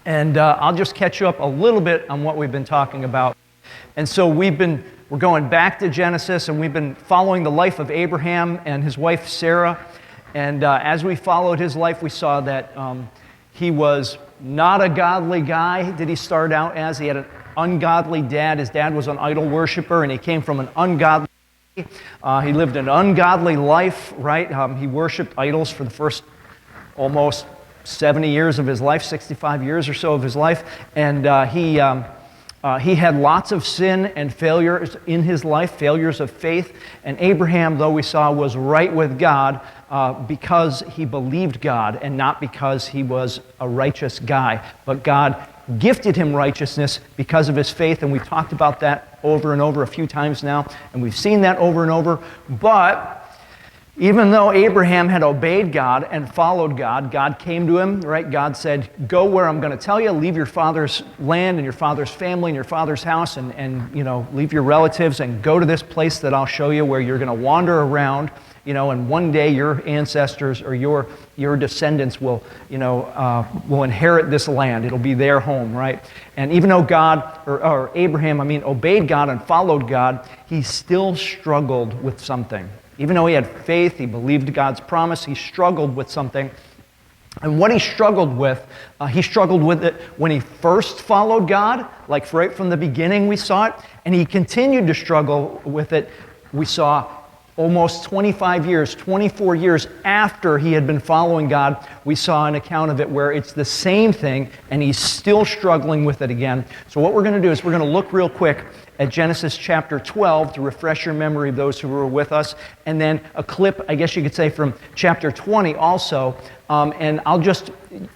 And I'll just catch you up a little bit on what we've been talking about. And so we're going back to Genesis, and we've been following the life of Abraham and his wife Sarah. And as we followed his life, we saw that he was not a godly guy. Did he start out as? He had an ungodly dad. His dad was an idol worshiper, and he came from an ungodly he lived an ungodly life, right? He worshipped idols for the first almost 70 years of his life, 65 years or so of his life. And he had lots of sin and failures in his life, failures of faith. And Abraham, though we saw, was right with God because he believed God and not because he was a righteous guy. But God gifted him righteousness because of his faith, and we've talked about that over and over a few times now, and we've seen that over and over. But even though Abraham had obeyed God and followed God, God came to him, right? God said, go where I'm going to tell you, leave your father's land and your father's family and your father's house and leave your relatives and go to this place that I'll show you where you're going to wander around, and one day your ancestors or your descendants will inherit this land. It'll be their home, right? And even though Abraham obeyed God and followed God, he still struggled with something. Even though he had faith, he believed God's promise, he struggled with something. And what he struggled with it when he first followed God, like right from the beginning we saw it, and he continued to struggle with it, we saw almost 25 years, 24 years after he had been following God, we saw an account of it where it's the same thing and he's still struggling with it again. So what we're going to do is we're going to look real quick at Genesis chapter 12 to refresh your memory of those who were with us, and then a clip, I guess you could say, from chapter 20 also. And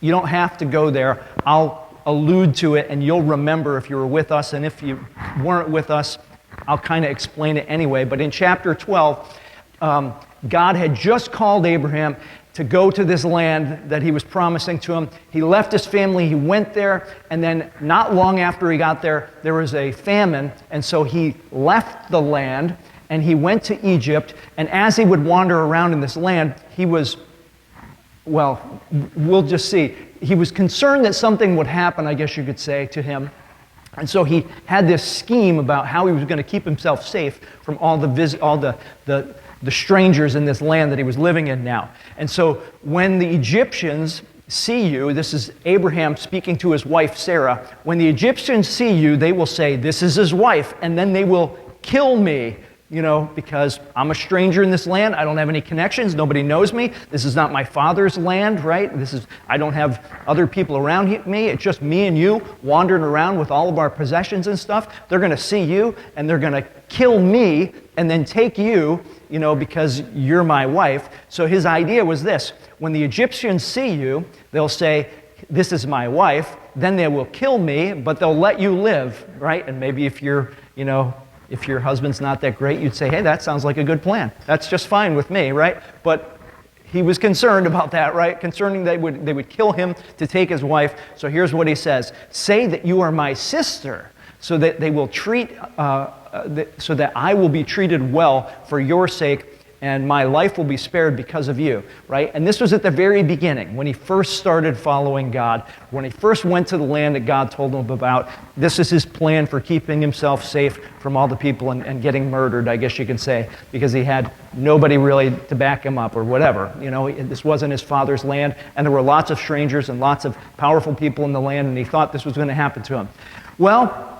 you don't have to go there. I'll allude to it and you'll remember if you were with us, and if you weren't with us, I'll kind of explain it anyway. But in chapter 12, God had just called Abraham to go to this land that he was promising to him. He left his family, he went there, and then not long after he got there, there was a famine, and so he left the land, and he went to Egypt, and as he would wander around in this land, we'll just see. He was concerned that something would happen, I guess you could say, to him. And so he had this scheme about how he was going to keep himself safe from all the strangers in this land that he was living in now. And so when the Egyptians see you, this is Abraham speaking to his wife Sarah, when the Egyptians see you, they will say, this is his wife, and then they will kill me, because I'm a stranger in this land. I don't have any connections. Nobody knows me. This is not my father's land, right? I don't have other people around me. It's just me and you wandering around with all of our possessions and stuff. They're going to see you, and they're going to kill me and then take you, because you're my wife. So his idea was this. When the Egyptians see you, they'll say, this is my wife. Then they will kill me, but they'll let you live, right? And maybe if your husband's not that great, you'd say, hey, that sounds like a good plan. That's just fine with me, right? But he was concerned about that, right? Concerning they would kill him to take his wife. So here's what he says. Say that you are my sister, so that they will so that I will be treated well for your sake, and my life will be spared because of you, right? And this was at the very beginning, when he first started following God, when he first went to the land that God told him about. This is his plan for keeping himself safe from all the people and getting murdered, I guess you can say, because he had nobody really to back him up or whatever. This wasn't his father's land, and there were lots of strangers and lots of powerful people in the land, and he thought this was going to happen to him. Well,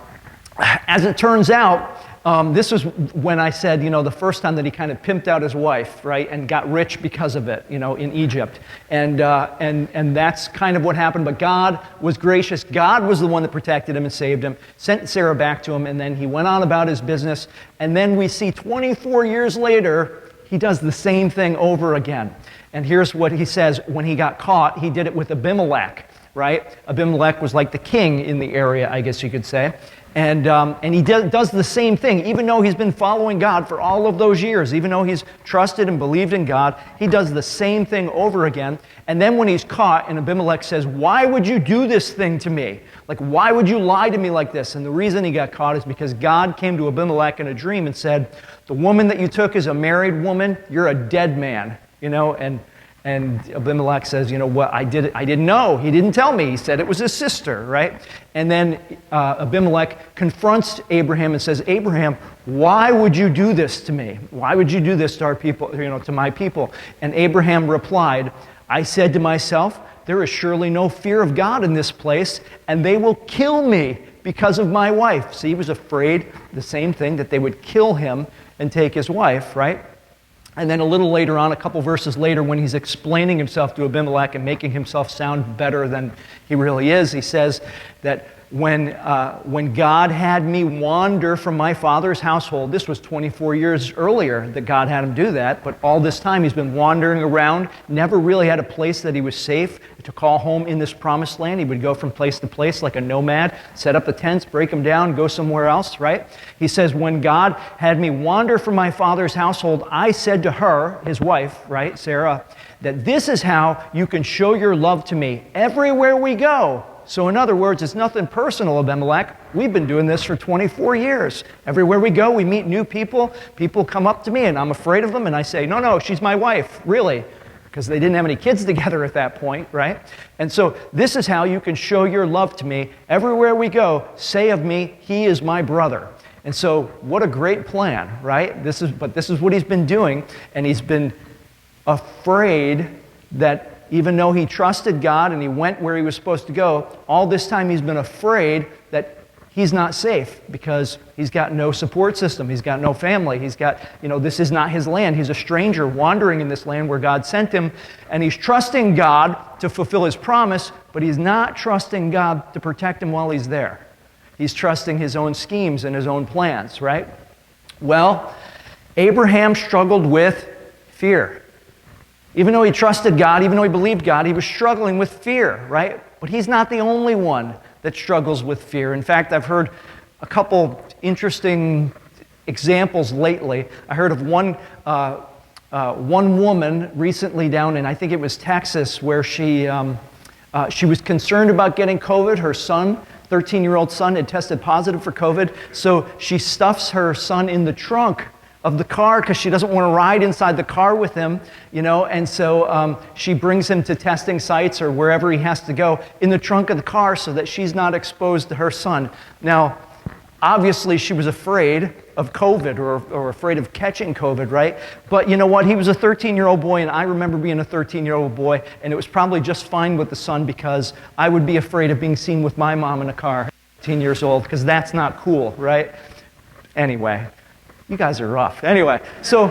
as it turns out, this was when I said, the first time that he kind of pimped out his wife, right, and got rich because of it, in Egypt. And that's kind of what happened. But God was gracious. God was the one that protected him and saved him, sent Sarah back to him, and then he went on about his business. And then we see 24 years later, he does the same thing over again. And here's what he says. When he got caught, he did it with Abimelech, right? Abimelech was like the king in the area, I guess you could say. And he does the same thing. Even though he's been following God for all of those years, even though he's trusted and believed in God, he does the same thing over again. And then when he's caught, and Abimelech says, why would you do this thing to me? Like, why would you lie to me like this? And the reason he got caught is because God came to Abimelech in a dream and said, the woman that you took is a married woman, you're a dead man, and And Abimelech says, you know what, I didn't know. He didn't tell me. He said it was his sister, right? And then Abimelech confronts Abraham and says, Abraham, why would you do this to me? Why would you do this to our people, to my people? And Abraham replied, I said to myself, there is surely no fear of God in this place, and they will kill me because of my wife. See, he was afraid, the same thing, that they would kill him and take his wife, right? And then a little later on, a couple verses later, when he's explaining himself to Abimelech and making himself sound better than he really is, he says that when God had me wander from my father's household, this was 24 years earlier that God had him do that, but all this time he's been wandering around, never really had a place that he was safe to call home in this promised land. He would go from place to place like a nomad, set up the tents, break them down, go somewhere else, right? He says, when God had me wander from my father's household, I said to her, his wife, right, Sarah, that this is how you can show your love to me everywhere we go. So in other words, it's nothing personal, Abimelech. We've been doing this for 24 years. Everywhere we go, we meet new people. People come up to me, and I'm afraid of them, and I say, no, she's my wife, really, because they didn't have any kids together at that point, right? And so this is how you can show your love to me. Everywhere we go, say of me, he is my brother. And so what a great plan, right? This is what he's been doing, and he's been afraid that even though he trusted God and he went where he was supposed to go, all this time he's been afraid that he's not safe because he's got no support system. He's got no family. He's got, this is not his land. He's a stranger wandering in this land where God sent him, and he's trusting God to fulfill his promise, but he's not trusting God to protect him while he's there. He's trusting his own schemes and his own plans, right? Well, Abraham struggled with fear. Even though he trusted God, even though he believed God, he was struggling with fear, right? But he's not the only one that struggles with fear. In fact, I've heard a couple interesting examples lately. I heard of one woman recently down in, I think it was Texas, where she was concerned about getting COVID. Her son, 13-year-old son, had tested positive for COVID, so she stuffs her son in the trunk of the car because she doesn't want to ride inside the car with him, and so she brings him to testing sites or wherever he has to go in the trunk of the car so that she's not exposed to her son. Now, obviously she was afraid of COVID or afraid of catching COVID, right? But you know what? He was a 13-year-old boy, and I remember being a 13-year-old boy, and it was probably just fine with the son because I would be afraid of being seen with my mom in a car, 13 years old, because that's not cool, right? Anyway. You guys are rough. Anyway, so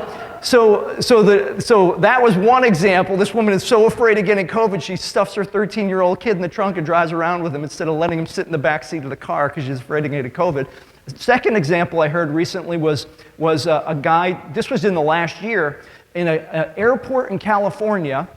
that was one example. This woman is so afraid of getting COVID, she stuffs her 13-year-old kid in the trunk and drives around with him instead of letting him sit in the back seat of the car because she's afraid of getting COVID. The second example I heard recently was a guy, this was in the last year, in an airport in California.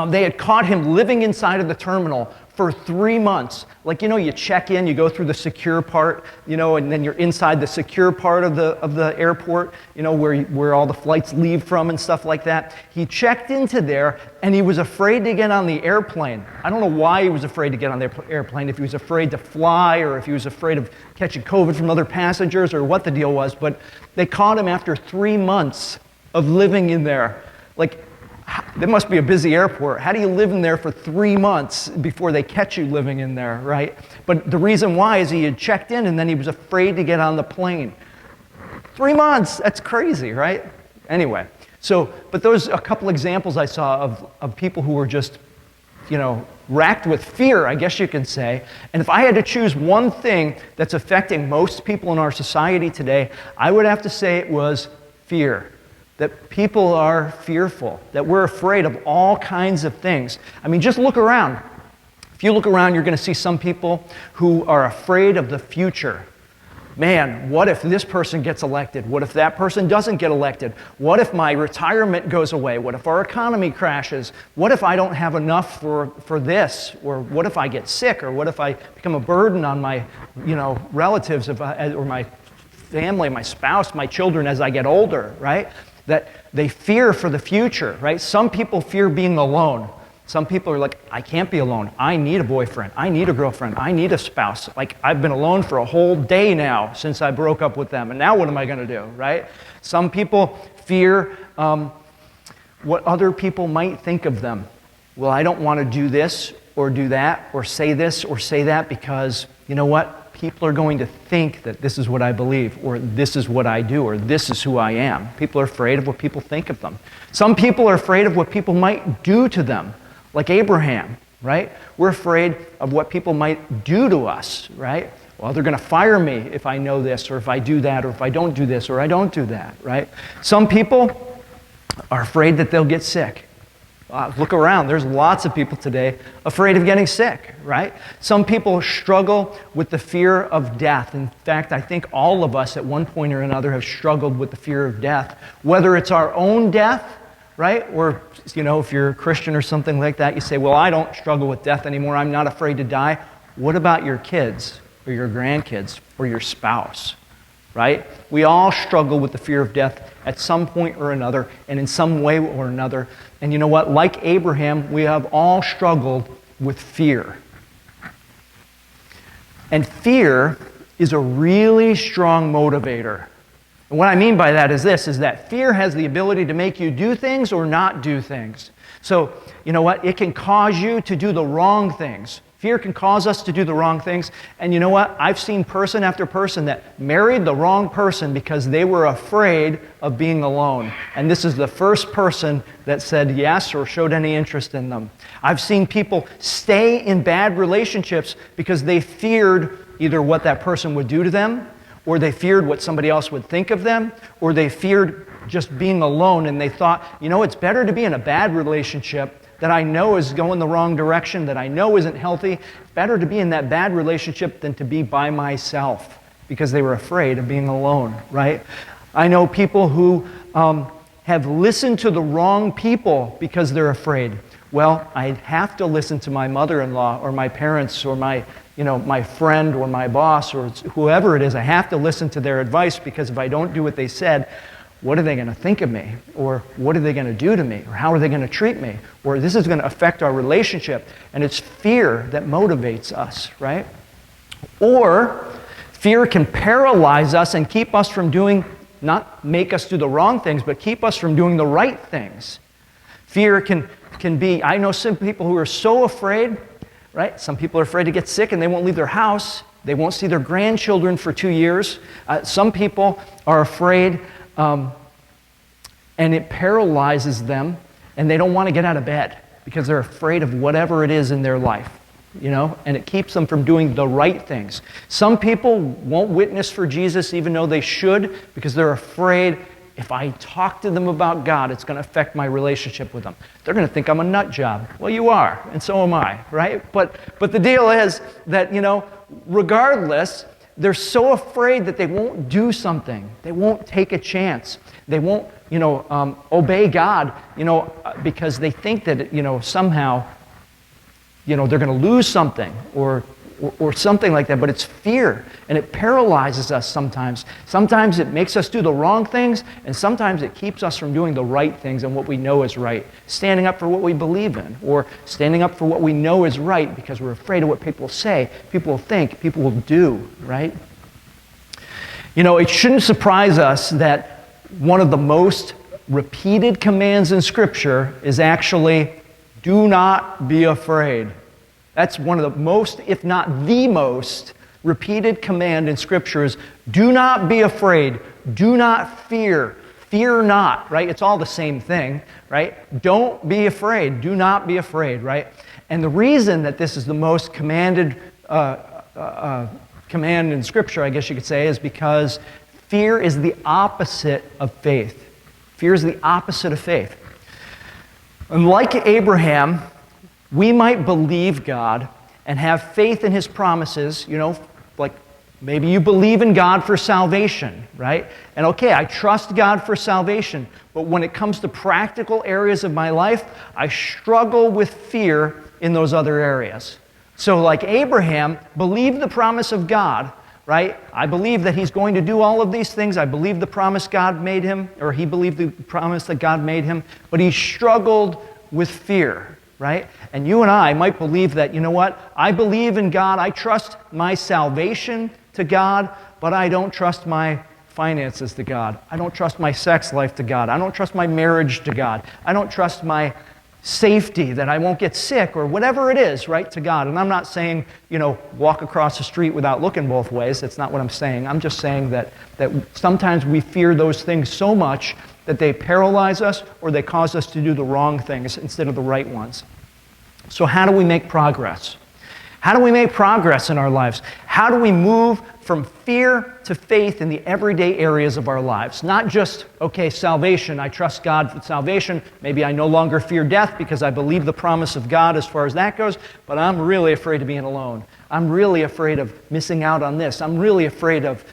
They had caught him living inside of the terminal for 3 months. Like, you check in, you go through the secure part, and then you're inside the secure part of the airport, where all the flights leave from and stuff like that. He checked into there, and he was afraid to get on the airplane. I don't know why he was afraid to get on the airplane, if he was afraid to fly or if he was afraid of catching COVID from other passengers or what the deal was, but they caught him after 3 months of living in there. Like, there must be a busy airport. How do you live in there for 3 months before they catch you living in there, right? But the reason why is he had checked in and then he was afraid to get on the plane. 3 months, that's crazy, right? Anyway, but those are a couple examples I saw of people who were just, racked with fear, I guess you could say. And if I had to choose one thing that's affecting most people in our society today, I would have to say it was fear. That people are fearful, that we're afraid of all kinds of things. I mean, just look around. If you look around, you're going to see some people who are afraid of the future. Man, what if this person gets elected? What if that person doesn't get elected? What if my retirement goes away? What if our economy crashes? What if I don't have enough for this? Or what if I get sick? Or what if I become a burden on my, relatives or my family, my spouse, my children as I get older, right? That they fear for the future, right? Some people fear being alone. Some people are like, I can't be alone. I need a boyfriend. I need a girlfriend. I need a spouse. Like, I've been alone for a whole day now since I broke up with them, and now what am I going to do, right? Some people fear what other people might think of them. Well, I don't want to do this or do that or say this or say that because, you know what? People are going to think that this is what I believe or this is what I do or this is who I am. People are afraid of what people think of them. Some people are afraid of what people might do to them, like Abraham, right? We're afraid of what people might do to us, right? Well, they're going to fire me if I know this or if I do that or if I don't do this or I don't do that, right? Some people are afraid that they'll get sick. Look around. There's lots of people today afraid of getting sick, right? Some people struggle with the fear of death. In fact, I think all of us at one point or another have struggled with the fear of death, whether it's our own death, right? Or, you know, if you're a Christian or something like that, you say, well, I don't struggle with death anymore. I'm not afraid to die. What about your kids or your grandkids or your spouse, right? We all struggle with the fear of death at some point or another and in some way or another. And you know what? Like Abraham, we have all struggled with fear. And fear is a really strong motivator. And what I mean by that is this, is that fear has the ability to make you do things or not do things. So, you know what? It can cause you to do the wrong things. Fear can cause us to do the wrong things. And you know what? I've seen person after person that married the wrong person because they were afraid of being alone. And this is the first person that said yes or showed any interest in them. I've seen people stay in bad relationships because they feared either what that person would do to them, or they feared what somebody else would think of them, or they feared just being alone and they thought, you know, it's better to be in a bad relationship that I know is going the wrong direction, that I know isn't healthy. It's better to be in that bad relationship than to be by myself because they were afraid of being alone, right? I know people who have listened to the wrong people because they're afraid. Well, I have to listen to my mother-in-law or my parents or my friend or my boss or whoever it is. I have to listen to their advice because if I don't do what they said, what are they going to think of me? Or what are they going to do to me? Or how are they going to treat me? Or this is going to affect our relationship. And it's fear that motivates us, right? Or fear can paralyze us and keep us from doing, not make us do the wrong things, but keep us from doing the right things. Fear can be, I know some people who are so afraid, right? Some people are afraid to get sick and they won't leave their house. They won't see their grandchildren for 2 years. Some people are afraid and it paralyzes them and they don't want to get out of bed because they're afraid of whatever it is in their life, you know, and it keeps them from doing the right things. Some people won't witness for Jesus even though they should because they're afraid if I talk to them about God, it's going to affect my relationship with them. They're going to think I'm a nut job. Well, you are, and so am I, right? But the deal is that, you know, regardless, they're so afraid that they won't do something. They won't take a chance. They won't, you know, obey God, you know, because they think that, you know, somehow, you know, they're going to lose something or something like that. But it's fear, and it paralyzes us sometimes. Sometimes it makes us do the wrong things, and sometimes it keeps us from doing the right things and what we know is right. Standing up for what we believe in, or standing up for what we know is right because we're afraid of what people say, people will think, people will do, right? You know, it shouldn't surprise us that one of the most repeated commands in Scripture is actually, do not be afraid. That's one of the most, if not the most, repeated command in Scripture is, do not be afraid, do not fear, fear not, right? It's all the same thing, right? Don't be afraid, do not be afraid, right? And the reason that this is the most commanded command in Scripture, I guess you could say, is because fear is the opposite of faith. Fear is the opposite of faith. And like Abraham, we might believe God and have faith in His promises, you know, like maybe you believe in God for salvation, right? And okay, I trust God for salvation, but when it comes to practical areas of my life, I struggle with fear in those other areas. So like Abraham believed the promise of God, right? I believe that he's going to do all of these things. I believe the promise God made him, or he believed the promise that God made him, but he struggled with fear, right? And you and I might believe that, you know what? I believe in God. I trust my salvation to God, but I don't trust my finances to God. I don't trust my sex life to God. I don't trust my marriage to God. I don't trust my safety that I won't get sick or whatever it is, right, to God. And I'm not saying, walk across the street without looking both ways. That's not what I'm saying. I'm just saying that sometimes we fear those things so much that they paralyze us or they cause us to do the wrong things instead of the right ones. So how do we make progress? How do we make progress in our lives? How do we move from fear to faith in the everyday areas of our lives? Not just, okay, salvation, I trust God for salvation. Maybe I no longer fear death because I believe the promise of God as far as that goes, but I'm really afraid of being alone. I'm really afraid of missing out on this. I'm really afraid of,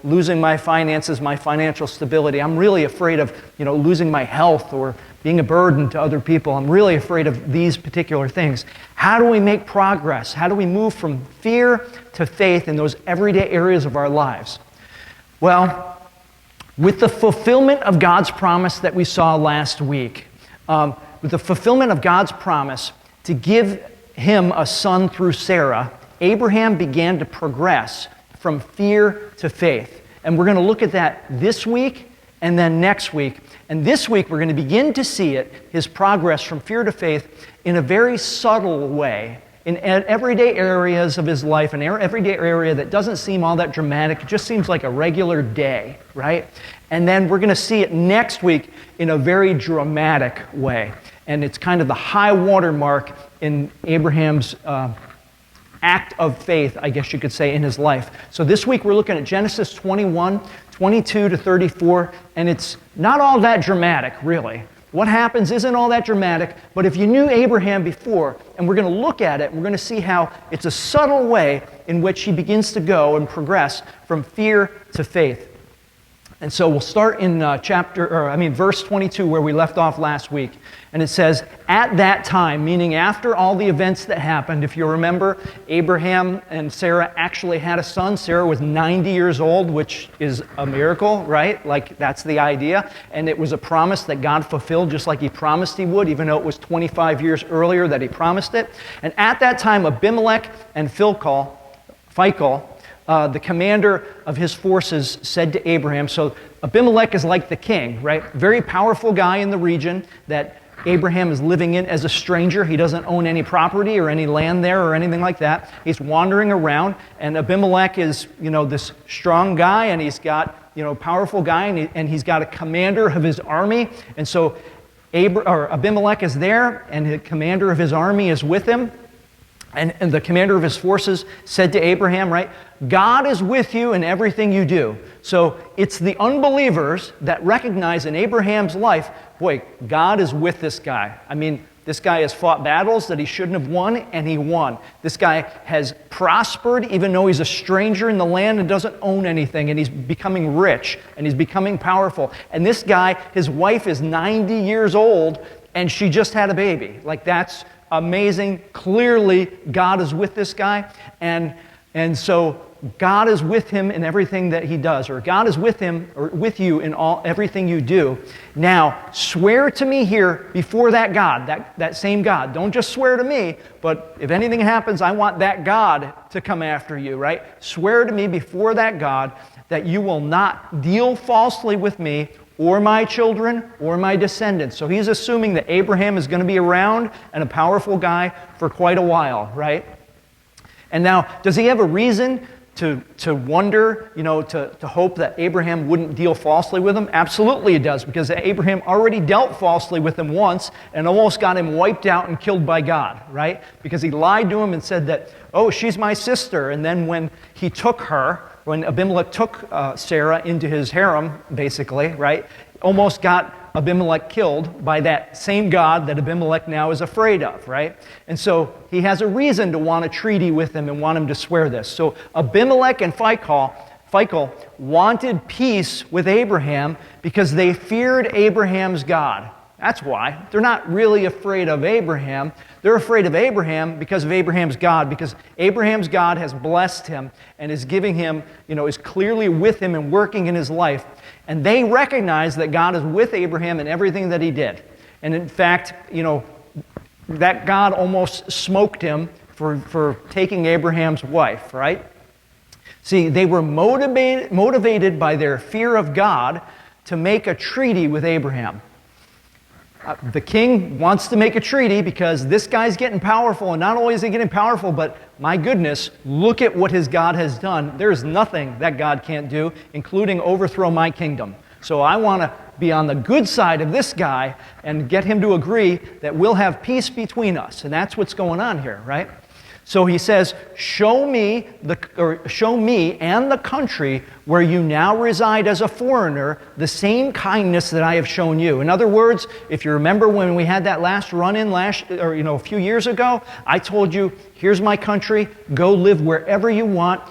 losing my finances, my financial stability. I'm really afraid of, losing my health or being a burden to other people. I'm really afraid of these particular things. How do we make progress? How do we move from fear to faith in those everyday areas of our lives? Well, with the fulfillment of God's promise that we saw last week, with the fulfillment of God's promise to give him a son through Sarah, Abraham began to progress from fear to faith. And we're going to look at that this week and then next week. And this week we're going to begin to see his progress from fear to faith in a very subtle way, in everyday areas of his life, an everyday area that doesn't seem all that dramatic. It just seems like a regular day, right? And then we're going to see it next week in a very dramatic way. And it's kind of the high water mark in Abraham's act of faith, I guess you could say, in his life. So this week we're looking at Genesis 21, 22 to 34, and it's not all that dramatic, really. What happens isn't all that dramatic, but if you knew Abraham before, and we're going to look at it, we're going to see how it's a subtle way in which he begins to go and progress from fear to faith. And so we'll start in verse 22 where we left off last week. And it says, at that time, meaning after all the events that happened, if you remember, Abraham and Sarah actually had a son. Sarah was 90 years old, which is a miracle, right? Like, that's the idea. And it was a promise that God fulfilled just like he promised he would, even though it was 25 years earlier that he promised it. And at that time, Abimelech and Phicol, the commander of his forces, said to Abraham, so Abimelech is like the king, right? Very powerful guy in the region that Abraham is living in as a stranger. He doesn't own any property or any land there or anything like that. He's wandering around, and Abimelech is, this strong guy, and he's got, powerful guy, and he's got a commander of his army. And so Abimelech is there, and the commander of his army is with him. And the commander of his forces said to Abraham, right, God is with you in everything you do. So it's the unbelievers that recognize in Abraham's life, boy, God is with this guy. I mean, this guy has fought battles that he shouldn't have won, and he won. This guy has prospered, even though he's a stranger in the land and doesn't own anything, and he's becoming rich, and he's becoming powerful. And this guy, his wife is 90 years old, and she just had a baby. Like, that's amazing. Clearly, God is with this guy, and so God is with him in everything that he does, or God is with him or with you in everything you do. Now, swear to me here before that God, that same God. Don't just swear to me, but if anything happens, I want that God to come after you, right? Swear to me before that God that you will not deal falsely with me or my children, or my descendants. So he's assuming that Abraham is going to be around and a powerful guy for quite a while, right? And now, does he have a reason to wonder, to hope that Abraham wouldn't deal falsely with him? Absolutely he does, because Abraham already dealt falsely with him once and almost got him wiped out and killed by God, right? Because he lied to him and said that, oh, she's my sister. And then when Abimelech took Sarah into his harem, basically, right, almost got Abimelech killed by that same God that Abimelech now is afraid of, right? And so he has a reason to want a treaty with him and want him to swear this. So Abimelech and Phicol wanted peace with Abraham because they feared Abraham's God. That's why. They're not really afraid of Abraham. They're afraid of Abraham because of Abraham's God, because Abraham's God has blessed him and is giving him, is clearly with him and working in his life. And they recognize that God is with Abraham in everything that he did. And in fact, that God almost smoked him for taking Abraham's wife, right? See, they were motivated by their fear of God to make a treaty with Abraham. The king wants to make a treaty because this guy's getting powerful, and not only is he getting powerful, but my goodness, look at what his God has done. There's nothing that God can't do, including overthrow my kingdom. So I want to be on the good side of this guy and get him to agree that we'll have peace between us. And that's what's going on here, right? So he says, show me and the country where you now reside as a foreigner the same kindness that I have shown you. In other words, if you remember when we had that last run-in a few years ago, I told you, here's my country, go live wherever you want,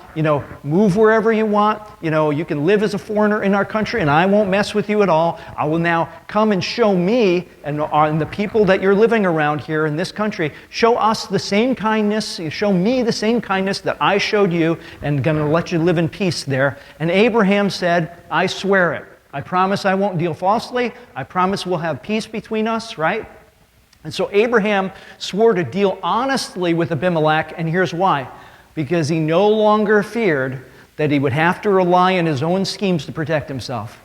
move wherever you want, you can live as a foreigner in our country and I won't mess with you at all. I will now come and show me and the people that you're living around here in this country, show us the same kindness, show me the same kindness that I showed you, and going to let you live in peace there. And Abraham said, I swear it. I promise I won't deal falsely. I promise we'll have peace between us, right? And so Abraham swore to deal honestly with Abimelech, and here's why. Because he no longer feared that he would have to rely on his own schemes to protect himself.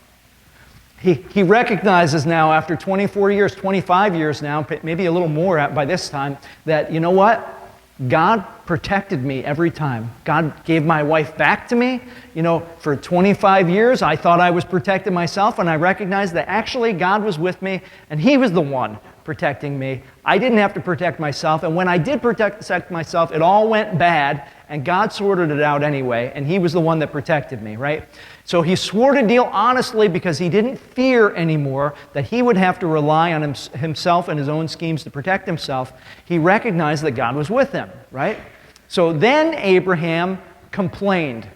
He recognizes now, after 24 years, 25 years now, maybe a little more by this time, that you know what? God protected me every time. God gave my wife back to me. For 25 years, I thought I was protecting myself, and I recognized that actually God was with me, and He was the one protecting me. I didn't have to protect myself, and when I did protect myself, it all went bad, and God sorted it out anyway, and He was the one that protected me, right? So he swore to deal honestly because he didn't fear anymore that he would have to rely on himself and his own schemes to protect himself. He recognized that God was with him, right? So then Abraham complained.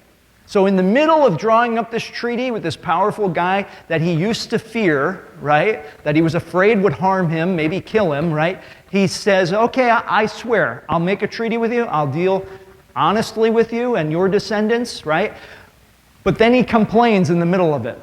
So in the middle of drawing up this treaty with this powerful guy that he used to fear, right, that he was afraid would harm him, maybe kill him, right, he says, okay, I swear, I'll make a treaty with you, I'll deal honestly with you and your descendants, right? But then he complains in the middle of it.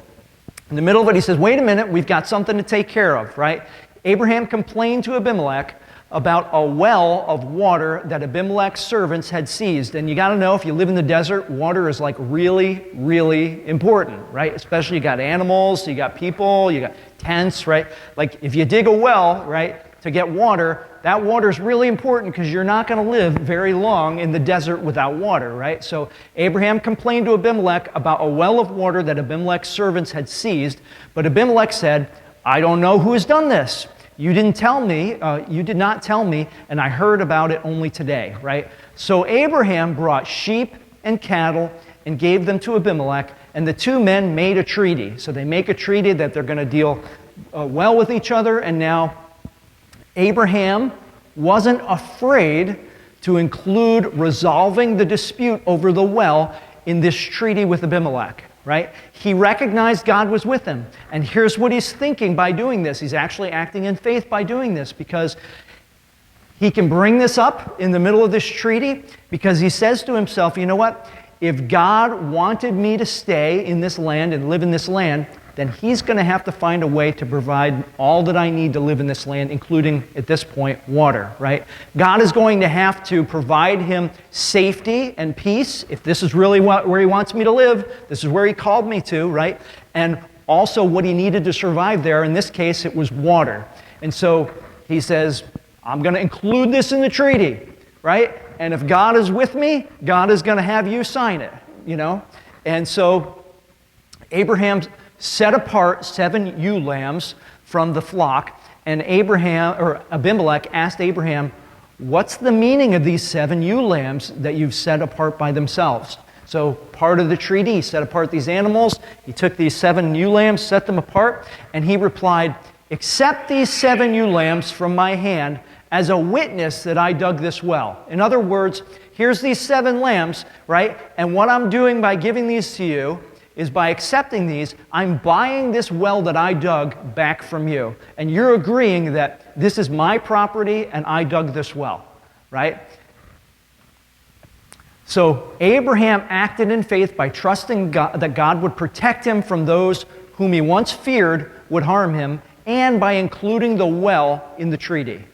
In the middle of it, he says, wait a minute, we've got something to take care of, right? Abraham complained to Abimelech about a well of water that Abimelech's servants had seized. And you got to know, if you live in the desert, water is like really, really important, right? Especially you got animals, you got people, you got tents, right? Like if you dig a well, right, to get water, that water is really important because you're not going to live very long in the desert without water, right? So Abraham complained to Abimelech about a well of water that Abimelech's servants had seized, but Abimelech said, I don't know who has done this. You did not tell me, and I heard about it only today, right? So Abraham brought sheep and cattle and gave them to Abimelech, and the two men made a treaty. So they make a treaty that they're going to deal well with each other, and now Abraham wasn't afraid to include resolving the dispute over the well in this treaty with Abimelech, right? He recognized God was with him. And here's what he's thinking by doing this. He's actually acting in faith by doing this because he can bring this up in the middle of this treaty because he says to himself, you know what? If God wanted me to stay in this land and live in this land, then He's going to have to find a way to provide all that I need to live in this land, including, at this point, water, right? God is going to have to provide him safety and peace. If this is really where He wants me to live, this is where He called me to, right? And also what he needed to survive there. In this case, it was water. And so he says, I'm going to include this in the treaty, right? And if God is with me, God is going to have you sign it, And so Abraham set apart 7 ewe lambs from the flock, and Abimelech asked Abraham, what's the meaning of these 7 ewe lambs that you've set apart by themselves? So part of the treaty, he set apart these animals, he took these 7 ewe lambs, set them apart, and he replied, accept these 7 ewe lambs from my hand as a witness that I dug this well. In other words, here's these 7 lambs, right? And what I'm doing by giving these to you is by accepting these, I'm buying this well that I dug back from you. And you're agreeing that this is my property and I dug this well, right? So Abraham acted in faith by trusting God, that God would protect him from those whom he once feared would harm him, and by including the well in the treaty.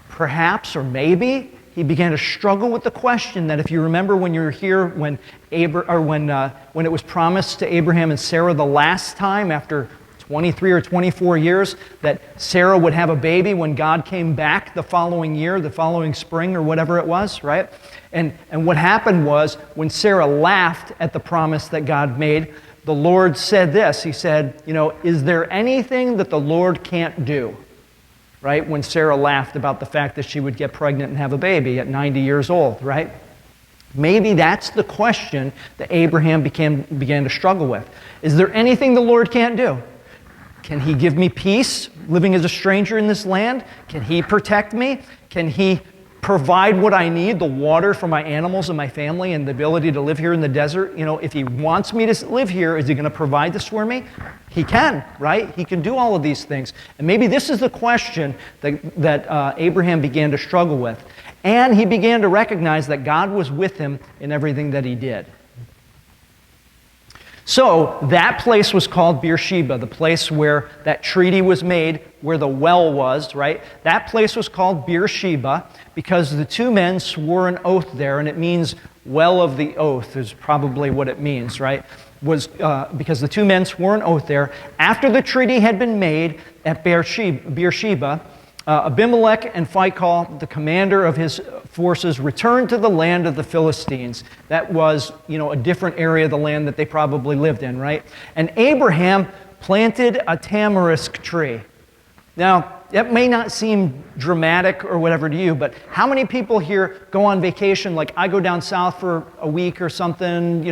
Perhaps or maybe he began to struggle with the question that, if you remember when you were here, when it was promised to Abraham and Sarah the last time after 23 or 24 years that Sarah would have a baby when God came back the following year, the following spring or whatever it was, right? And what happened was, when Sarah laughed at the promise that God made, the Lord said this. He said, is there anything that the Lord can't do? Right? When Sarah laughed about the fact that she would get pregnant and have a baby at 90 years old, right? Maybe that's the question that Abraham began to struggle with. Is there anything the Lord can't do? Can he give me peace living as a stranger in this land? Can he protect me? Can he provide what I need, the water for my animals and my family and the ability to live here in the desert? If he wants me to live here, is he going to provide this for me? He can, right? He can do all of these things. And maybe this is the question that Abraham began to struggle with. And he began to recognize that God was with him in everything that he did. So that place was called Beersheba, the place where that treaty was made, where the well was, right? That place was called Beersheba because the two men swore an oath there, and it means well of the oath is probably what it means, right? Because the two men swore an oath there. After the treaty had been made at Beersheba, Abimelech and Phicol, the commander of his forces, returned to the land of the Philistines. That was, a different area of the land that they probably lived in, right? And Abraham planted a tamarisk tree. Now, that may not seem dramatic or whatever to you, but how many people here go on vacation? Like, I go down south for a week or something,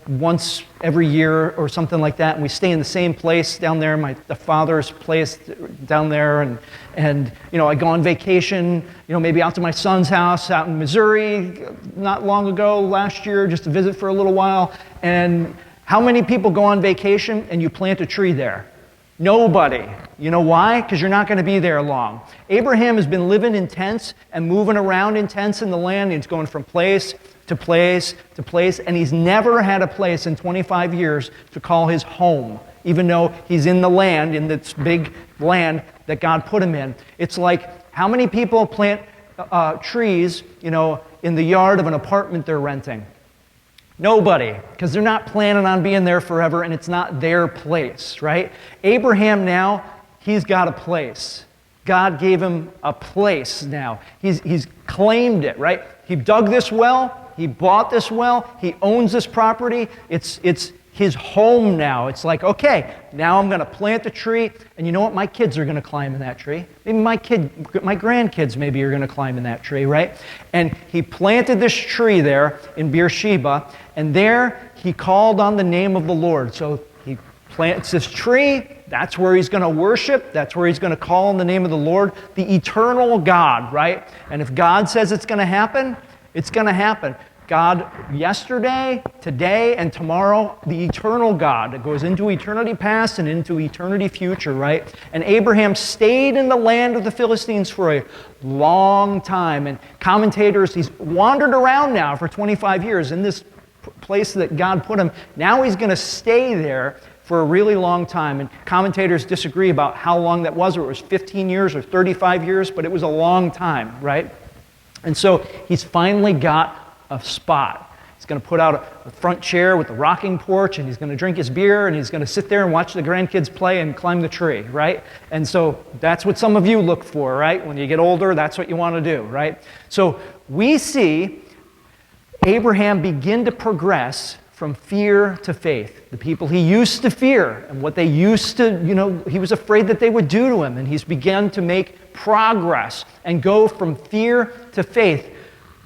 once every year or something like that, and we stay in the same place down there, the father's place down there, and I go on vacation, maybe out to my son's house out in Missouri not long ago, last year, just to visit for a little while. And how many people go on vacation and you plant a tree there? Nobody. You know why? Because you're not going to be there long. Abraham has been living in tents and moving around in tents in the land. He's going from place to place to place, and he's never had a place in 25 years to call his home, even though he's in the land, in this big land that God put him in. It's like, how many people plant trees, in the yard of an apartment they're renting? Nobody, because they're not planning on being there forever, and it's not their place, right? Abraham now, he's got a place. God gave him a place now. He's claimed it, right? He dug this well. He bought this well. He owns this property. It's his home now. It's like, okay, now I'm going to plant the tree, and you know what? My kids are going to climb in that tree. Maybe my grandkids maybe are going to climb in that tree, right? And he planted this tree there in Beersheba, and there he called on the name of the Lord. So he plants this tree. That's where he's going to worship. That's where he's going to call on the name of the Lord, the eternal God, right? And if God says it's going to happen, it's going to happen. God, yesterday, today, and tomorrow, the eternal God that goes into eternity past and into eternity future, right? And Abraham stayed in the land of the Philistines for a long time. And commentators, he's wandered around now for 25 years in this place that God put him. Now he's going to stay there for a really long time. And commentators disagree about how long that was, or it was 15 years or 35 years, but it was a long time, right? And so he's finally got a spot. He's going to put out a front chair with a rocking porch, and he's going to drink his beer, and he's going to sit there and watch the grandkids play and climb the tree, right? And so that's what some of you look for, right? When you get older, that's what you want to do, right? So we see Abraham begin to progress from fear to faith. The people he used to fear and what they used to, he was afraid that they would do to him, and he's begun to make progress and go from fear to faith.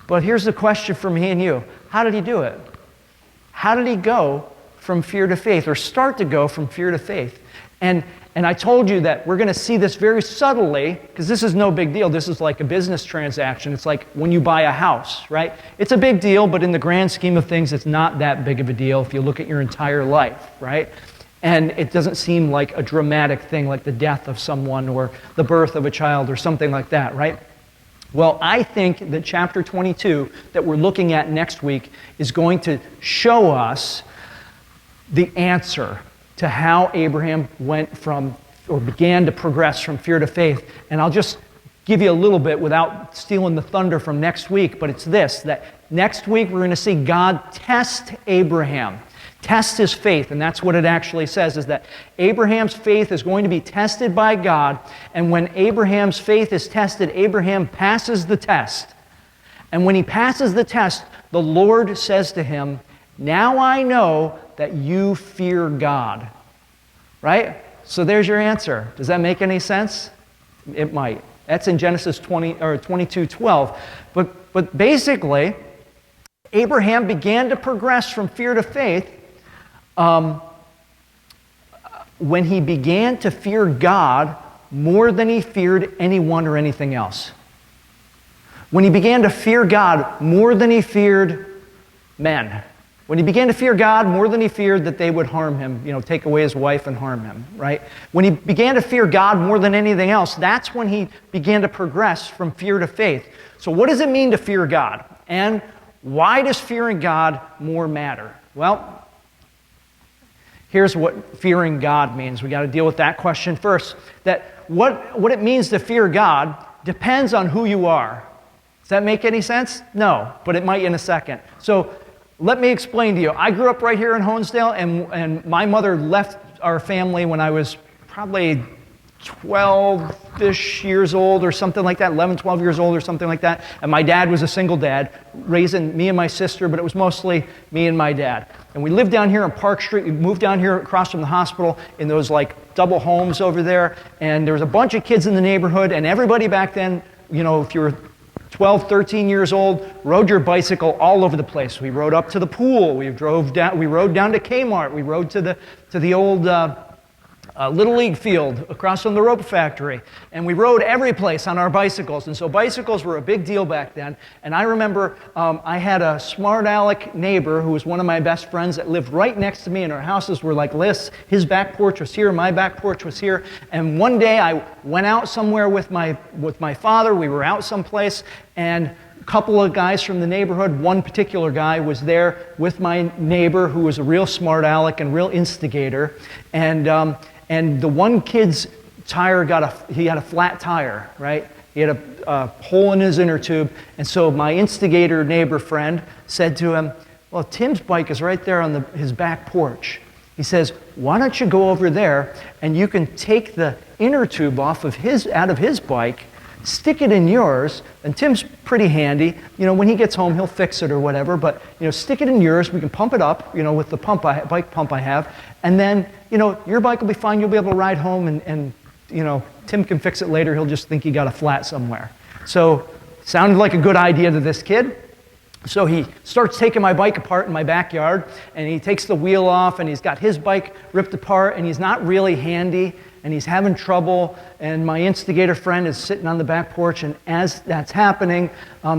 But here's the question for me and you. How did he do it? How did he go from fear to faith, or start to go from fear to faith? And I told you that we're going to see this very subtly, because this is no big deal. This is like a business transaction. It's like when you buy a house, right? It's a big deal, but in the grand scheme of things, it's not that big of a deal if you look at your entire life, right? And it doesn't seem like a dramatic thing like the death of someone or the birth of a child or something like that, right? Well, I think that chapter 22 that we're looking at next week is going to show us the answer to how Abraham went from, or began to progress from fear to faith. And I'll just give you a little bit without stealing the thunder from next week, but it's this, that next week we're going to see God test Abraham. Test his faith, and that's what it actually says, is that Abraham's faith is going to be tested by God, and when Abraham's faith is tested, Abraham passes the test. And when he passes the test, the Lord says to him, "Now I know that you fear God." Right? So there's your answer. Does that make any sense? It might. That's in Genesis 22:12. But basically, Abraham began to progress from fear to faith when he began to fear God more than he feared anyone or anything else. When he began to fear God more than he feared men. When he began to fear God more than he feared that they would harm him, take away his wife and harm him, right? When he began to fear God more than anything else, that's when he began to progress from fear to faith. So what does it mean to fear God? And why does fearing God more matter? Well, here's what fearing God means. We got to deal with that question first. That what it means to fear God depends on who you are. Does that make any sense? No, but it might in a second. So let me explain to you. I grew up right here in Honesdale, and my mother left our family when I was probably 12-ish years old or something like that, 11, 12 years old or something like that. And my dad was a single dad, raising me and my sister, but it was mostly me and my dad. And we lived down here on Park Street. We moved down here across from the hospital in those double homes over there. And there was a bunch of kids in the neighborhood, and everybody back then, if you were 12, 13 years old, rode your bicycle all over the place. We rode up to the pool. We rode down to Kmart. We rode to the old Little League field across from the rope factory. And we rode every place on our bicycles. And so bicycles were a big deal back then. And I remember I had a smart aleck neighbor who was one of my best friends that lived right next to me, and our houses were like this. His back porch was here, my back porch was here. And one day I went out somewhere with my father. We were out someplace, and a couple of guys from the neighborhood, one particular guy was there with my neighbor who was a real smart aleck and real instigator. And the one kid's tire he had a flat tire, right? He had a hole in his inner tube. And so my instigator neighbor friend said to him, "Well, Tim's bike is right there on his back porch." He says, "Why don't you go over there and you can take the inner tube out of his bike, stick it in yours," and Tim's pretty handy. When he gets home, he'll fix it or whatever, but, stick it in yours. We can pump it up, with the bike pump I have. And then, your bike will be fine. You'll be able to ride home, and Tim can fix it later. He'll just think he got a flat somewhere. So, sounded like a good idea to this kid. So he starts taking my bike apart in my backyard, and he takes the wheel off, and he's got his bike ripped apart, and he's not really handy, and he's having trouble, and my instigator friend is sitting on the back porch, and as that's happening,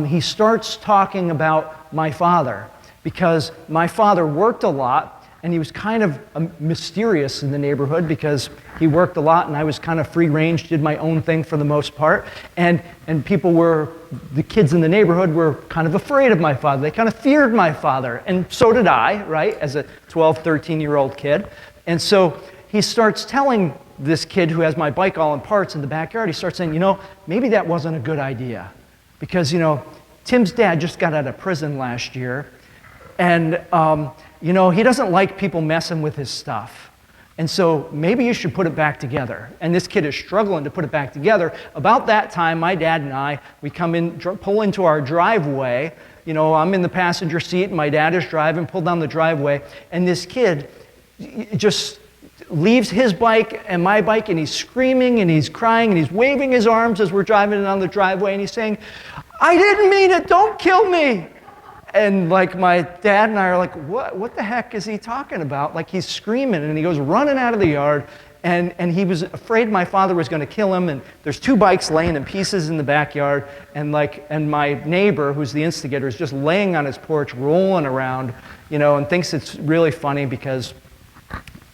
he starts talking about my father, because my father worked a lot, and he was kind of mysterious in the neighborhood because he worked a lot, and I was kind of free range, did my own thing for the most part, and the kids in the neighborhood were kind of afraid of my father. They kind of feared my father, and so did I, right, as a 12, 13-year-old kid. And so he starts telling this kid who has my bike all in parts in the backyard, he starts saying, maybe that wasn't a good idea, because, Tim's dad just got out of prison last year, and he doesn't like people messing with his stuff. And so maybe you should put it back together. And this kid is struggling to put it back together. About that time, my dad and we pull into our driveway. I'm in the passenger seat, and my dad is driving, pull down the driveway. And this kid just leaves his bike and my bike, and he's screaming, and he's crying, and he's waving his arms as we're driving down the driveway, and he's saying, "I didn't mean it, don't kill me." And my dad and I are like, what the heck is he talking about? He's screaming, and he goes running out of the yard, and he was afraid my father was going to kill him, and there's two bikes laying in pieces in the backyard, and my neighbor, who's the instigator, is just laying on his porch, rolling around, and thinks it's really funny because,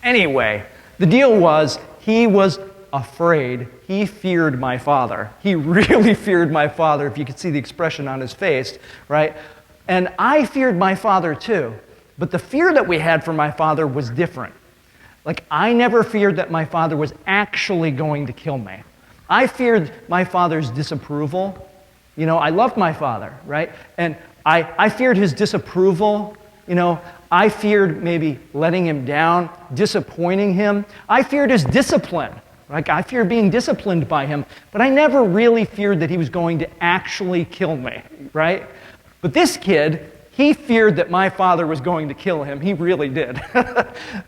anyway, the deal was he was afraid. He feared my father. He really feared my father, if you could see the expression on his face, right? And I feared my father too, but the fear that we had for my father was different. I never feared that my father was actually going to kill me. I feared my father's disapproval. You know, I loved my father, right? And I feared his disapproval. You know, I feared maybe letting him down, disappointing him. I feared his discipline. Like, I feared being disciplined by him, but I never really feared that he was going to actually kill me, right? But this kid, he feared that my father was going to kill him. He really did.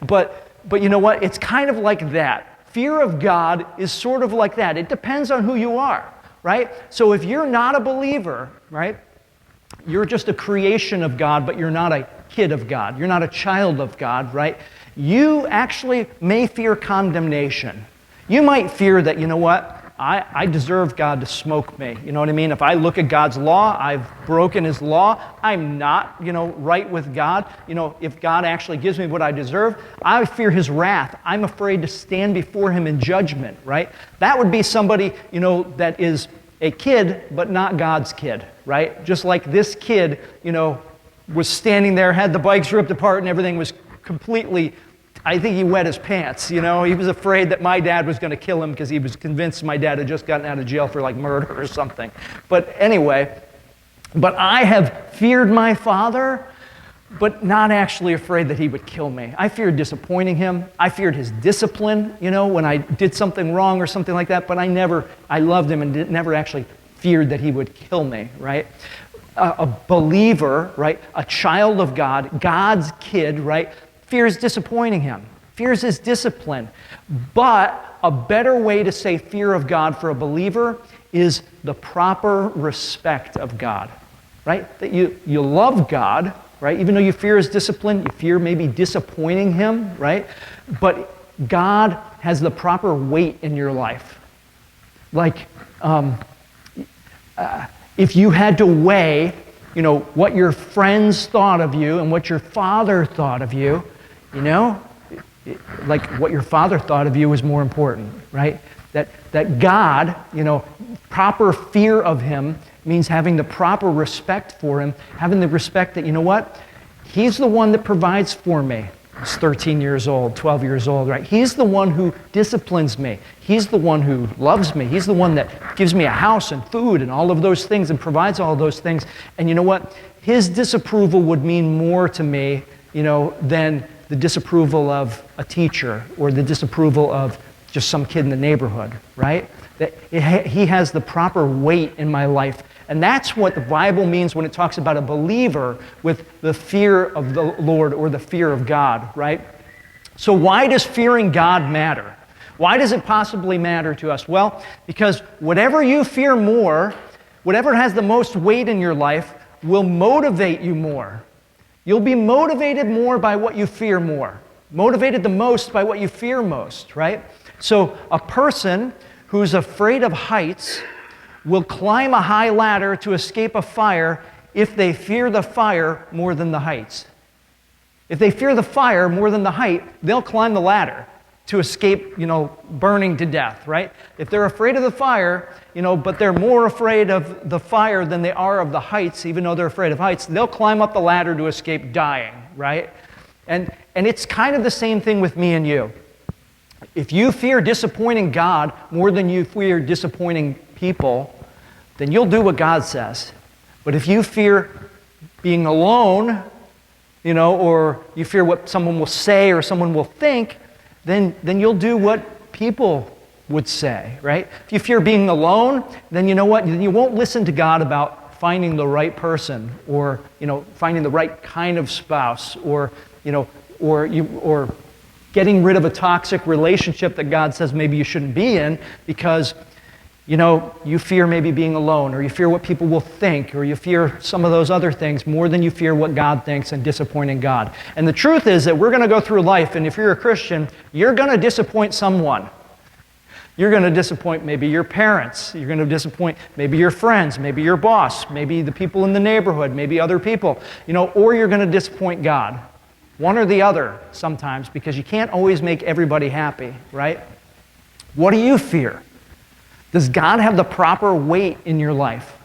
But you know what? It's kind of like that. Fear of God is sort of like that. It depends on who you are, right? So if you're not a believer, right, you're just a creation of God, but you're not a kid of God. You're not a child of God, right? You actually may fear condemnation. You might fear that, you know what, I deserve God to smoke me. You know what I mean? If I look at God's law, I've broken his law. I'm not, you know, right with God. You know, if God actually gives me what I deserve, I fear his wrath. I'm afraid to stand before him in judgment, right? That would be somebody, you know, that is a kid, but not God's kid, right? Just like this kid, you know, was standing there, had the bikes ripped apart and everything was completely, I think he wet his pants, you know. He was afraid that my dad was going to kill him because he was convinced my dad had just gotten out of jail for like murder or something. But anyway, but I have feared my father, but not actually afraid that he would kill me. I feared disappointing him. I feared his discipline, you know, when I did something wrong or something like that, but I loved him and never actually feared that he would kill me, right? A believer, right, a child of God, God's kid, right, fears disappointing him, fears his discipline. But a better way to say fear of God for a believer is the proper respect of God, right? That you love God, right? Even though you fear his discipline, you fear maybe disappointing him, right? But God has the proper weight in your life. Like, if you had to weigh, you know, what your friends thought of you and what your father thought of you, you know, like what your father thought of you was more important, right? That God, you know, proper fear of him means having the proper respect for him, having the respect that, you know what, he's the one that provides for me. He's 13 years old, 12 years old, right? He's the one who disciplines me. He's the one who loves me. He's the one that gives me a house and food and all of those things and provides all of those things. And you know what? His disapproval would mean more to me, you know, than the disapproval of a teacher or the disapproval of just some kid in the neighborhood, right? That he has the proper weight in my life. And that's what the Bible means when it talks about a believer with the fear of the Lord or the fear of God, right? So why does fearing God matter? Why does it possibly matter to us? Well, because whatever you fear more, whatever has the most weight in your life, will motivate you more. You'll be motivated more by what you fear more. Motivated the most by what you fear most, right? So a person who's afraid of heights will climb a high ladder to escape a fire if they fear the fire more than the heights. If they fear the fire more than the height, they'll climb the ladder to escape, you know, burning to death, right? If they're afraid of the fire, you know, but they're more afraid of the fire than they are of the heights, even though they're afraid of heights, they'll climb up the ladder to escape dying, right? And it's kind of the same thing with me and you. If you fear disappointing God more than you fear disappointing people, then you'll do what God says. But if you fear being alone, you know, or you fear what someone will say or someone will think, then you'll do what people would say, right? If you fear being alone, then you know what? Then you won't listen to God about finding the right person or, you know, finding the right kind of spouse or, you know, or getting rid of a toxic relationship that God says maybe you shouldn't be in because, you know, you fear maybe being alone, or you fear what people will think, or you fear some of those other things more than you fear what God thinks and disappointing God. And the truth is that we're going to go through life, and if you're a Christian, you're going to disappoint someone. You're going to disappoint maybe your parents. You're going to disappoint maybe your friends, maybe your boss, maybe the people in the neighborhood, maybe other people, you know, or you're going to disappoint God. One or the other sometimes, because you can't always make everybody happy, right? What do you fear? Does God have the proper weight in your life?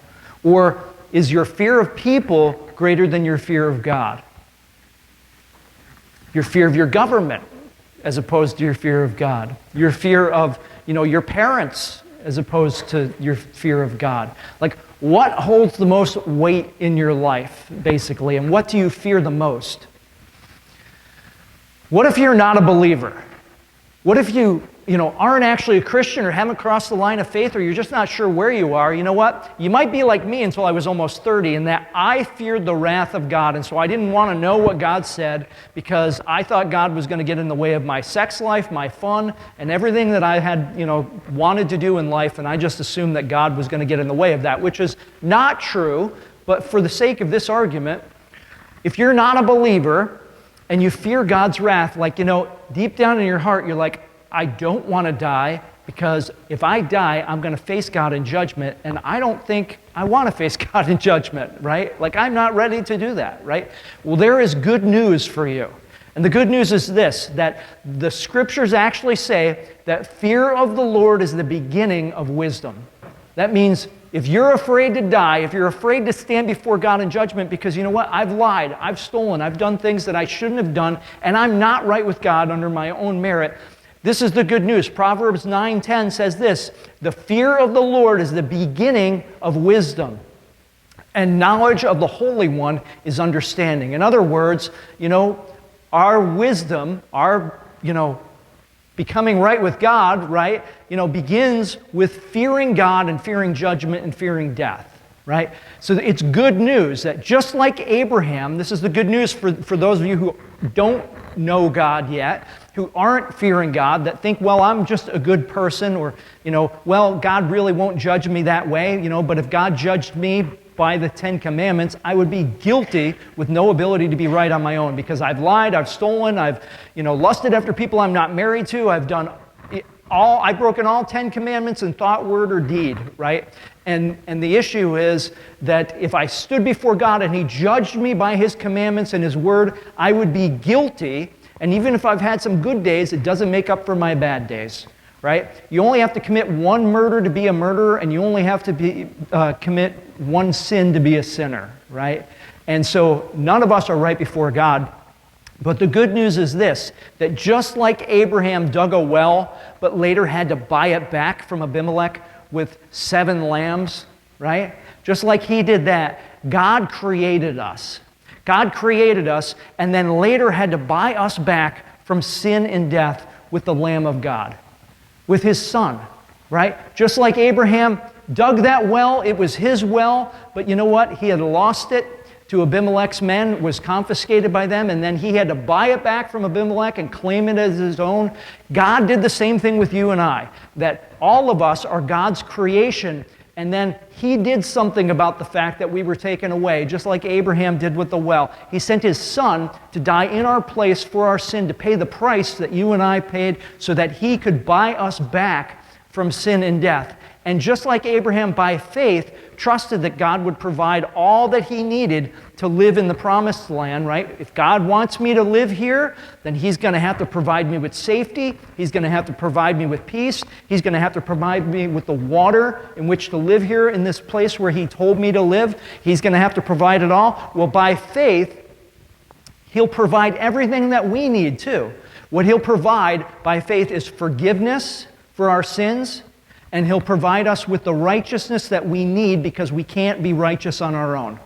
Or is your fear of people greater than your fear of God? Your fear of your government as opposed to your fear of God. Your fear of, you know, your parents as opposed to your fear of God? Like, what holds the most weight in your life, basically, and what do you fear the most? What if you're not a believer? What if you aren't actually a Christian or haven't crossed the line of faith, or you're just not sure where you are? You know what? You might be like me until I was almost 30, in that I feared the wrath of God, and so I didn't want to know what God said because I thought God was going to get in the way of my sex life, my fun, and everything that I had, wanted to do in life, and I just assumed that God was going to get in the way of that, which is not true. But for the sake of this argument, if you're not a believer and you fear God's wrath, deep down in your heart, you're like, I don't want to die, because if I die, I'm going to face God in judgment, and I don't think I want to face God in judgment, right? Like, I'm not ready to do that, right? Well, there is good news for you. And the good news is this, that the scriptures actually say that fear of the Lord is the beginning of wisdom. That means if you're afraid to die, if you're afraid to stand before God in judgment because, you know what, I've lied, I've stolen, I've done things that I shouldn't have done, and I'm not right with God under my own merit, this is the good news. Proverbs 9:10 says this, the fear of the Lord is the beginning of wisdom, and knowledge of the Holy One is understanding. In other words, our wisdom, our, becoming right with God, right, begins with fearing God and fearing judgment and fearing death, right? So it's good news that just like Abraham, this is the good news for those of you who don't know God yet, who aren't fearing God, that think, well, I'm just a good person, or, well, God really won't judge me that way, but if God judged me by the 10 Commandments, I would be guilty with no ability to be right on my own, because I've lied, I've stolen, I've, lusted after people I'm not married to, I've broken all 10 Commandments in thought, word, or deed, right? And the issue is that if I stood before God and He judged me by His commandments and His word, I would be guilty. And even if I've had some good days, it doesn't make up for my bad days, right? You only have to commit one murder to be a murderer, and you only have to commit one sin to be a sinner, right? And so none of us are right before God. But the good news is this, that just like Abraham dug a well, but later had to buy it back from Abimelech with 7 lambs, right? Just like he did that, God created us. God created us and then later had to buy us back from sin and death with the Lamb of God, with His Son, right? Just like Abraham dug that well, it was his well, but you know what? He had lost it to Abimelech's men, was confiscated by them, and then he had to buy it back from Abimelech and claim it as his own. God did the same thing with you and I, that all of us are God's creation, and then He did something about the fact that we were taken away, just like Abraham did with the well. He sent His Son to die in our place for our sin, to pay the price that you and I paid so that He could buy us back from sin and death. And just like Abraham, by faith, trusted that God would provide all that he needed to live in the promised land, right? If God wants me to live here, then He's going to have to provide me with safety. He's going to have to provide me with peace. He's going to have to provide me with the water in which to live here in this place where He told me to live. He's going to have to provide it all. Well, by faith, He'll provide everything that we need too. What He'll provide by faith is forgiveness for our sins, and He'll provide us with the righteousness that we need because we can't be righteous on our own.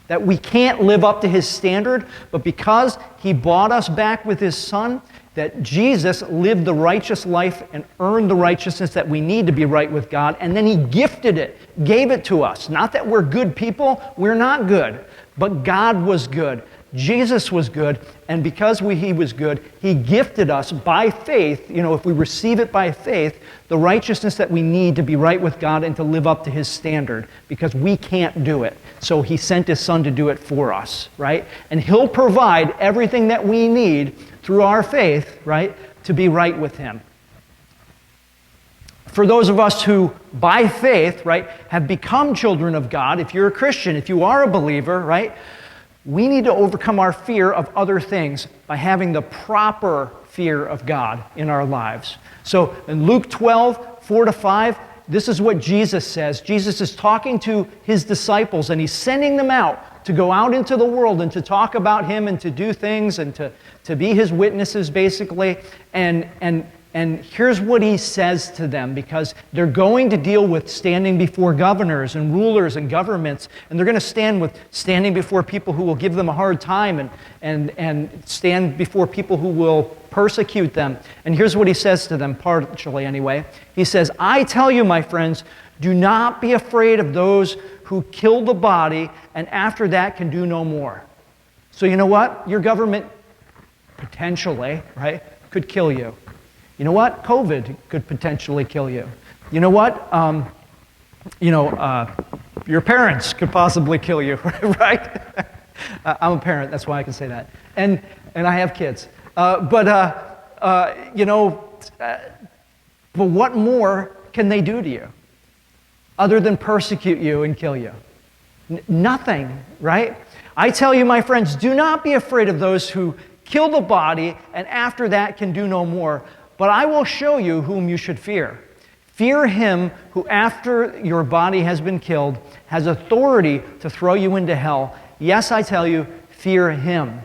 That we can't live up to His standard, but because He bought us back with His Son, that Jesus lived the righteous life and earned the righteousness that we need to be right with God, and then He gifted it, gave it to us. Not that we're good people, we're not good, but God was good. Jesus was good, and because He was good, He gifted us by faith, if we receive it by faith, the righteousness that we need to be right with God and to live up to His standard, because we can't do it. So He sent His Son to do it for us, right? And He'll provide everything that we need through our faith, right, to be right with Him. For those of us who, by faith, right, have become children of God, if you're a Christian, if you are a believer, right, we need to overcome our fear of other things by having the proper fear of God in our lives. So in Luke 12, 4-5, this is what Jesus says. Jesus is talking to His disciples, and He's sending them out to go out into the world and to talk about Him and to do things and to be His witnesses, basically. And and here's what he says to them, because they're going to deal with standing before governors and rulers and governments, and they're going to standing before people who will give them a hard time and stand before people who will persecute them. And here's what he says to them, partially anyway. He says, I tell you, my friends, do not be afraid of those who kill the body and after that can do no more. So you know what? Your government potentially, right, could kill you. You know what? COVID could potentially kill you. You know what? Your parents could possibly kill you, right? I'm a parent, that's why I can say that. And I have kids. But what more can they do to you other than persecute you and kill you? Nothing, right? I tell you, my friends, do not be afraid of those who kill the body and after that can do no more. But I will show you whom you should fear. Fear him who, after your body has been killed, has authority to throw you into hell. Yes, I tell you, fear him.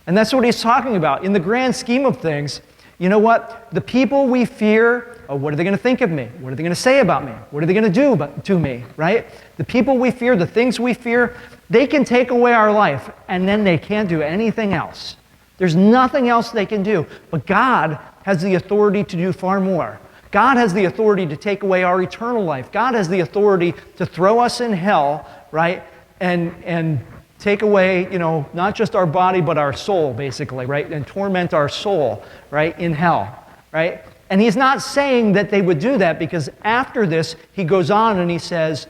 And that's what he's talking about. In the grand scheme of things, you know what? The people we fear, what are they going to think of me? What are they going to say about me? What are they going to do to me, right? The people we fear, the things we fear, they can take away our life, and then they can't do anything else. There's nothing else they can do. But God has the authority to do far more. God has the authority to take away our eternal life. God has the authority to throw us in hell, right? And take away, not just our body, but our soul, basically, right? And torment our soul, right? In hell, right? And he's not saying that they would do that, because after this, he goes on and he says,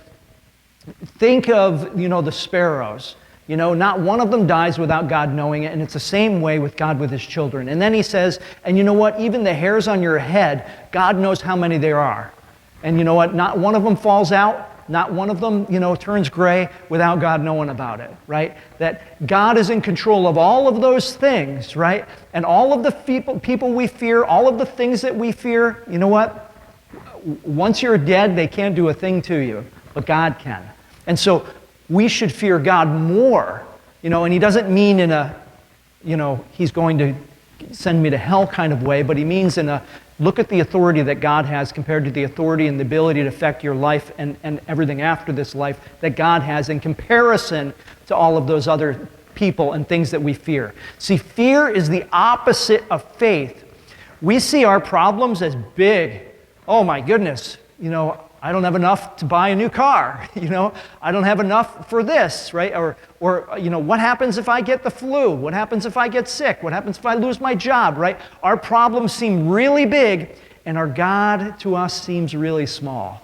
think of, the sparrows. Not one of them dies without God knowing it, and it's the same way with God with his children. And then he says, and you know what? Even the hairs on your head, God knows how many there are. And you know what? Not one of them falls out. Not one of them, turns gray without God knowing about it, right? That God is in control of all of those things, right? And all of the people we fear, all of the things that we fear, you know what? Once you're dead, they can't do a thing to you, but God can. And so we should fear God more, and he doesn't mean in a, he's going to send me to hell kind of way, but he means in a, look at the authority that God has compared to the authority and the ability to affect your life and everything after this life that God has in comparison to all of those other people and things that we fear. See, fear is the opposite of faith. We see our problems as big. Oh my goodness, I don't have enough to buy a new car. I don't have enough for this, right? Or what happens if I get the flu? What happens if I get sick? What happens if I lose my job, right? Our problems seem really big, and our God to us seems really small.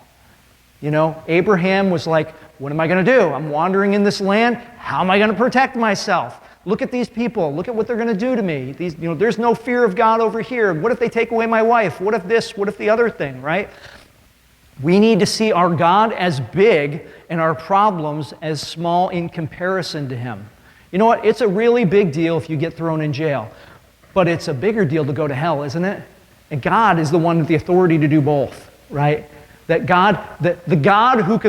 Abraham was like, what am I going to do? I'm wandering in this land. How am I going to protect myself? Look at these people. Look at what they're going to do to me. There's no fear of God over here. What if they take away my wife? What if this? What if the other thing, right? We need to see our God as big and our problems as small in comparison to him. You know what? It's a really big deal if you get thrown in jail. But it's a bigger deal to go to hell, isn't it? And God is the one with the authority to do both, right? That God, the God who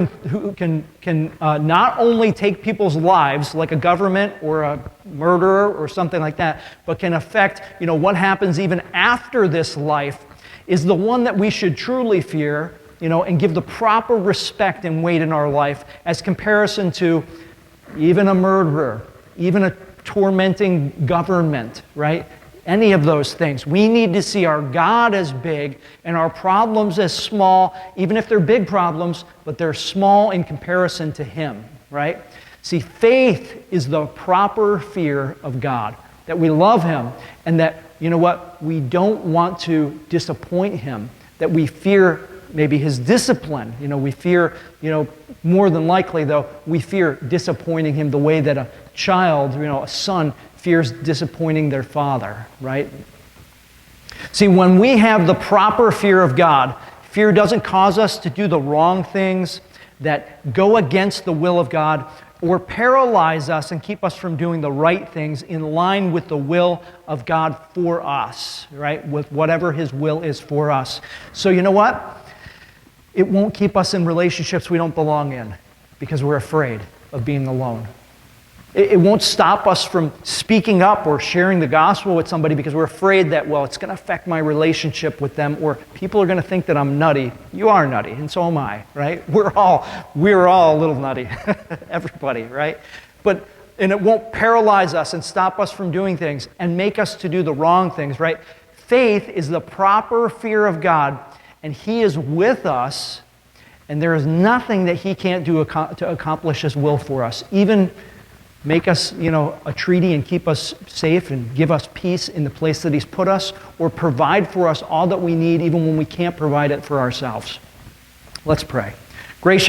can not only take people's lives, like a government or a murderer or something like that, but can affect, what happens even after this life, is the one that we should truly fear, and give the proper respect and weight in our life as comparison to even a murderer, even a tormenting government, right? Any of those things. We need to see our God as big and our problems as small, even if they're big problems, but they're small in comparison to him, right? See, faith is the proper fear of God, that we love him and that, we don't want to disappoint him, that we fear maybe his discipline. We fear, more than likely though, we fear disappointing him the way that a child, a son fears disappointing their father, right? See, when we have the proper fear of God, fear doesn't cause us to do the wrong things that go against the will of God or paralyze us and keep us from doing the right things in line with the will of God for us, right? With whatever his will is for us. So you know what? It won't keep us in relationships we don't belong in because we're afraid of being alone. It won't stop us from speaking up or sharing the gospel with somebody because we're afraid that, well, it's going to affect my relationship with them, or people are going to think that I'm nutty. You are nutty, and so am I, right? We're all a little nutty, everybody, right? And it won't paralyze us and stop us from doing things and make us to do the wrong things, right? Faith is the proper fear of God, and He is with us, and there is nothing that He can't do to accomplish His will for us, even make us, a treaty and keep us safe and give us peace in the place that He's put us, or provide for us all that we need even when we can't provide it for ourselves. Let's pray. Gracious